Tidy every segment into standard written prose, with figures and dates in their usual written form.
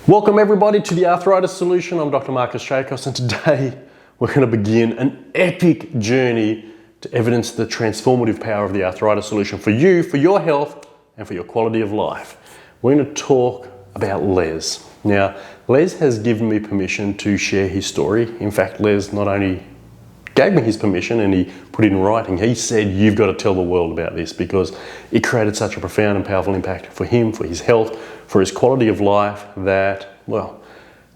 Welcome everybody to the Arthritis Solution. I'm Dr. Chacos, and today we're going to begin an epic journey to evidence the transformative power of the Arthritis Solution for you, for your health, and for your quality of life. We're going to talk about Les. Now, Les has given me permission to share his story. In fact, Les not only gave me his permission and he put it in writing, he said, you've got to tell the world about this because it created such a profound and powerful impact for him, for his health, for his quality of life that, well,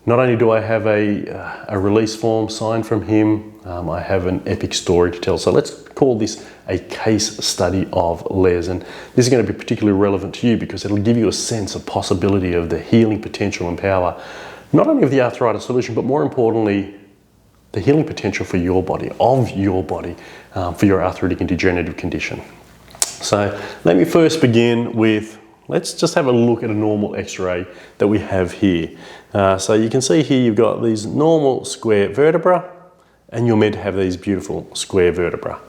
not only do I have a release form signed from him, I have an epic story to tell. So let's call this a case study of Les. And this is going to be particularly relevant to you because it'll give you a sense of possibility of the healing potential and power, not only of the Arthritis Solution, but more importantly, the healing potential for your body, for your arthritic and degenerative condition. So let me first begin with, let's just have a look at a normal x-ray that we have here. So you can see here you've got these normal square vertebra, and you're meant to have these beautiful square vertebra.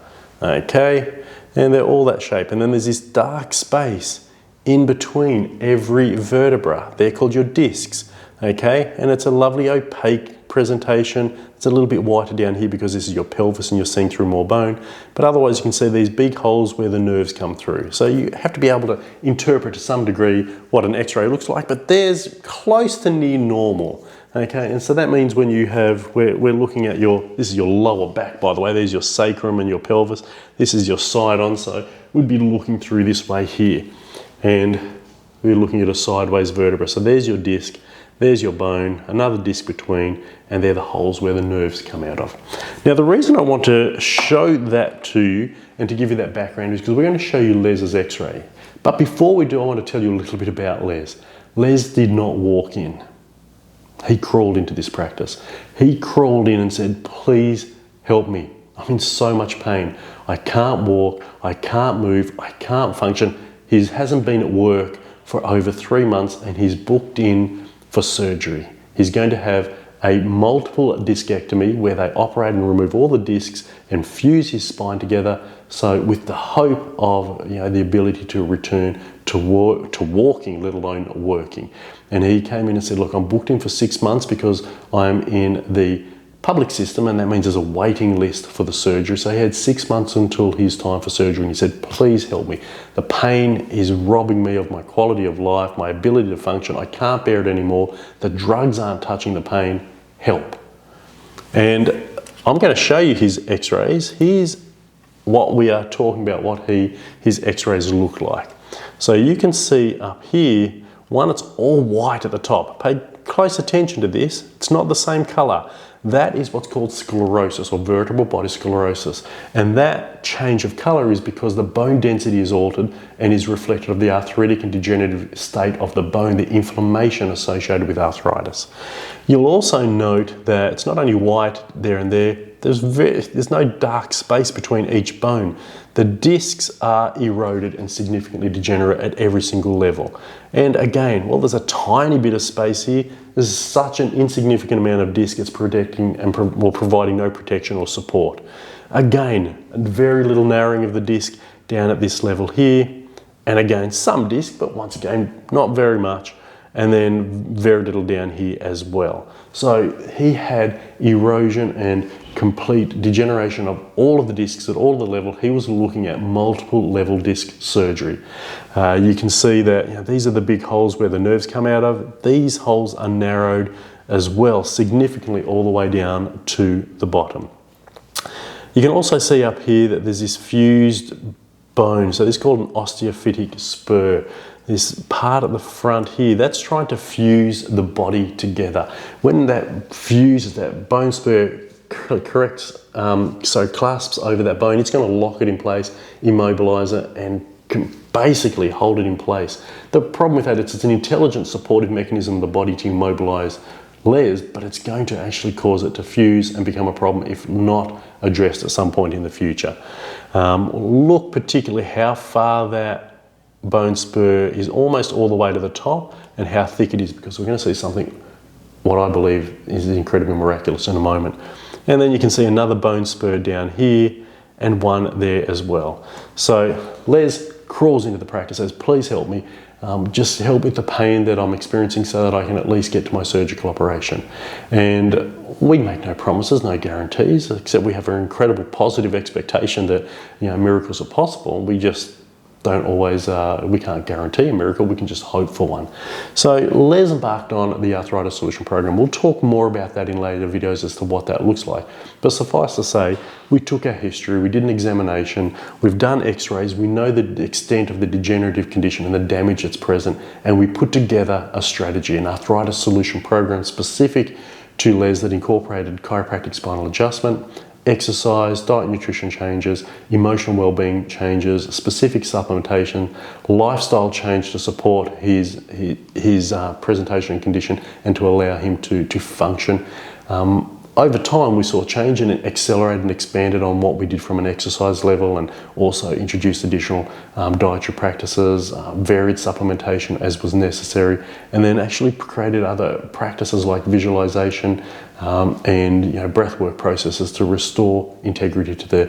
Okay, and they're all that shape. And then there's this dark space in between every vertebra. They're called your discs. Okay, and it's a lovely opaque presentation. It's a little bit whiter down here because this is your pelvis and you're seeing through more bone, but otherwise you can see these big holes where the nerves come through. So you have to be able to interpret to some degree what an x-ray looks like, but there's close to near normal. Okay, and so that means when you have, we're looking at this is your lower back, by the way, there's your sacrum and your pelvis, this is your side on, so we'd be looking through this way here, and we're looking at a sideways vertebra. So there's your disc, there's your bone, another disc between, and they're the holes where the nerves come out of. Now, the reason I want to show that to you and to give you that background is because we're going to show you Les's x-ray. But before we do, I want to tell you a little bit about Les. Les did not walk in. He crawled into this practice. He crawled in and said, please help me. I'm in so much pain. I can't walk, I can't move, I can't function. He hasn't been at work for over 3 months and he's booked in for surgery. He's going to have a multiple discectomy where they operate and remove all the discs and fuse his spine together, so with the hope of the ability to return to walking, let alone working. And he came in and said, look, I'm booked in for 6 months because I'm in the public system, and that means there's a waiting list for the surgery. So he had 6 months until his time for surgery, and he said, please help me. The pain is robbing me of my quality of life, my ability to function. I can't bear it anymore. The drugs aren't touching the pain. Help. And I'm going to show you his x-rays. Here's what we are talking about, what his x-rays look like. So you can see up here, one, it's all white at the top. Pay close attention to this. It's not the same color. That is what's called sclerosis, or vertebral body sclerosis. And that change of color is because the bone density is altered and is reflective of the arthritic and degenerative state of the bone, the inflammation associated with arthritis. You'll also note that it's not only white there and there, there's no dark space between each bone. The discs are eroded and significantly degenerate at every single level. And again, well, there's a tiny bit of space here. There's such an insignificant amount of disc, it's protecting and providing no protection or support. Again, very little narrowing of the disc down at this level here. And again, some disc, but once again, not very much. And then very little down here as well. So he had erosion and complete degeneration of all of the discs at all the level. He was looking at multiple level disc surgery. You can see that these are the big holes where the nerves come out of. These holes are narrowed as well, significantly all the way down to the bottom. You can also see up here that there's this fused bone. So this is called an osteophytic spur. This part at the front here, that's trying to fuse the body together. When that fuses, that bone spur clasps over that bone, it's going to lock it in place, immobilize it, and can basically hold it in place. The problem with that is it's an intelligent supportive mechanism of the body to immobilize Les, but it's going to actually cause it to fuse and become a problem if not addressed at some point in the future. Look particularly how far that bone spur is almost all the way to the top and how thick it is, because we're going to see something what I believe is incredibly miraculous in a moment. And then you can see another bone spur down here and one there as well. So Les crawls into the practice, says, please help me. just help with the pain that I'm experiencing so that I can at least get to my surgical operation. And we make no promises, no guarantees, except we have an incredible positive expectation that, you know, miracles are possible. We just don't always, we can't guarantee a miracle, we can just hope for one. So Les embarked on the Arthritis Solution Program. We'll talk more about that in later videos as to what that looks like. But suffice to say, we took our history, we did an examination, we've done x-rays, we know the extent of the degenerative condition and the damage that's present, and we put together a strategy, an Arthritis Solution Program specific to Les that incorporated chiropractic spinal adjustment, exercise, diet and nutrition changes, emotional well-being changes, specific supplementation, lifestyle change to support his presentation and condition and to allow him to function. Over time, we saw change and it accelerated and expanded on what we did from an exercise level, and also introduced additional dietary practices, varied supplementation as was necessary, and then actually created other practices like visualization and, you know, breathwork processes to restore integrity to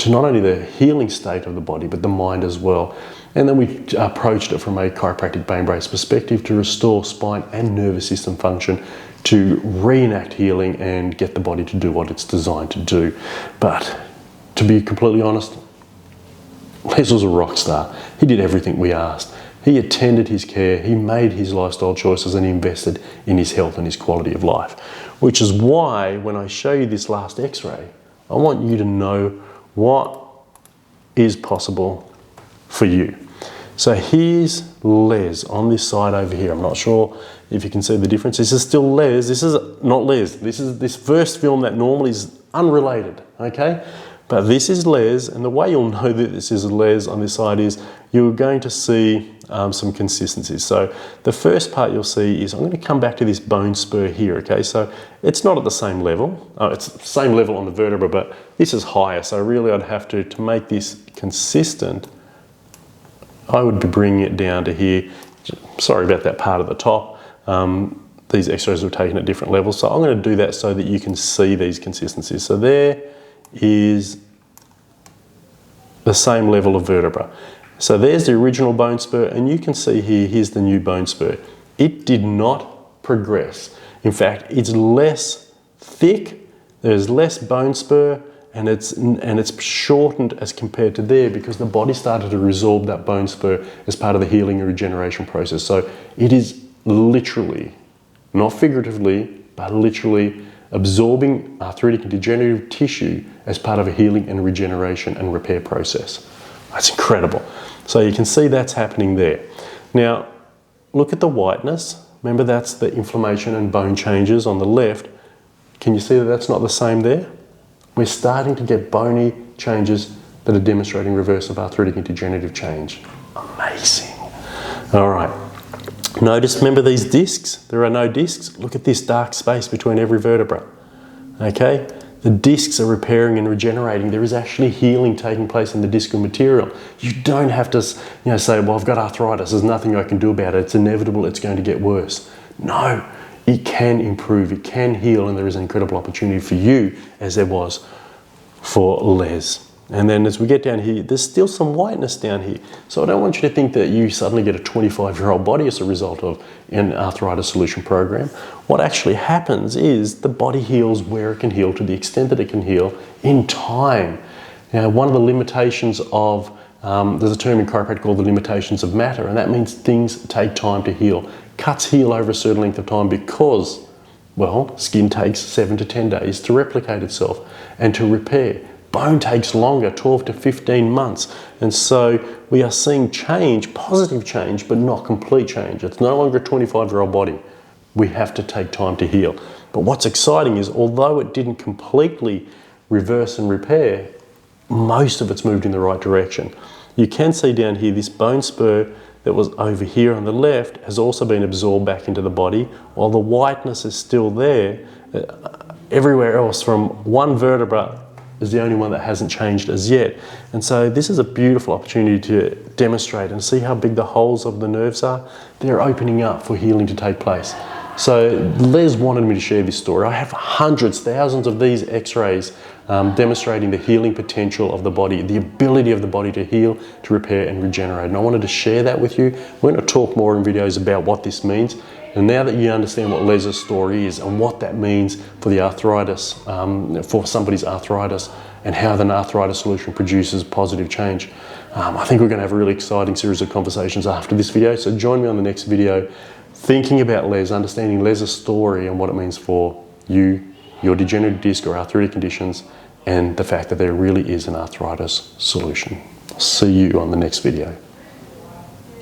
not only the healing state of the body but the mind as well. And then we approached it from a chiropractic brain-based perspective to restore spine and nervous system function, to reenact healing and get the body to do what it's designed to do. But to be completely honest, Les was a rock star. He did everything we asked. He attended his care, he made his lifestyle choices, and he invested in his health and his quality of life. Which is why when I show you this last x-ray, I want you to know what is possible for you. So here's Les on this side over here. I'm not sure if you can see the difference. This is still Les. This is not Les. This is this first film that normally is unrelated, okay? But this is Les, and the way you'll know that this is Les on this side is you're going to see some consistencies. So the first part you'll see is, I'm going to come back to this bone spur here, okay? So it's not at the same level. It's the same level on the vertebra, but this is higher. So really I'd have to make this consistent, I would be bringing it down to here. Sorry about that part at the top. These x-rays were taken at different levels. So I'm going to do that so that you can see these consistencies. So there is the same level of vertebra. So there's the original bone spur, and you can see here, here's the new bone spur. It did not progress. In fact, it's less thick, there's less bone spur, and it's shortened as compared to there because the body started to resorb that bone spur as part of the healing and regeneration process. So it is literally, not figuratively, but literally absorbing arthritic and degenerative tissue as part of a healing and regeneration and repair process. That's incredible. So you can see that's happening there. Now, look at the whiteness. Remember, that's the inflammation and bone changes on the left. Can you see that that's not the same there? We're starting to get bony changes that are demonstrating reverse of arthritic and degenerative change. Amazing. All right. Notice, remember these discs? There are no discs. Look at this dark space between every vertebra. Okay? The discs are repairing and regenerating. There is actually healing taking place in the discal material. You don't have to, say, well, I've got arthritis, there's nothing I can do about it, it's inevitable, it's going to get worse. No, it can improve, it can heal, and there is an incredible opportunity for you, as there was for Les. And then as we get down here, there's still some whiteness down here. So I don't want you to think that you suddenly get a 25-year-old body as a result of an Arthritis Solution Program. What actually happens is the body heals where it can heal, to the extent that it can heal in time. Now, one of the limitations of, there's a term in chiropractic called the limitations of matter, and that means things take time to heal. Cuts heal over a certain length of time because, well, skin takes 7 to 10 days to replicate itself and to repair. Bone takes longer, 12 to 15 months. And so we are seeing change, positive change, but not complete change. It's no longer a 25-year-old body. We have to take time to heal. But what's exciting is, although it didn't completely reverse and repair, most of it's moved in the right direction. You can see down here, this bone spur that was over here on the left has also been absorbed back into the body, while the whiteness is still there. Everywhere else, from one vertebra, is the only one that hasn't changed as yet. And so this is a beautiful opportunity to demonstrate and see how big the holes of the nerves are. They're opening up for healing to take place. So Les wanted me to share this story. I have hundreds, thousands of these x-rays demonstrating the healing potential of the body, the ability of the body to heal, to repair and regenerate. And I wanted to share that with you. We're going to talk more in videos about what this means. And now that you understand what Les's story is and what that means for the arthritis, for somebody's arthritis, and how the arthritis solution produces positive change, I think we're going to have a really exciting series of conversations after this video. So join me on the next video, thinking about Les, understanding Les's story and what it means for you, your degenerative disc or arthritic conditions, and the fact that there really is an arthritis solution. See you on the next video.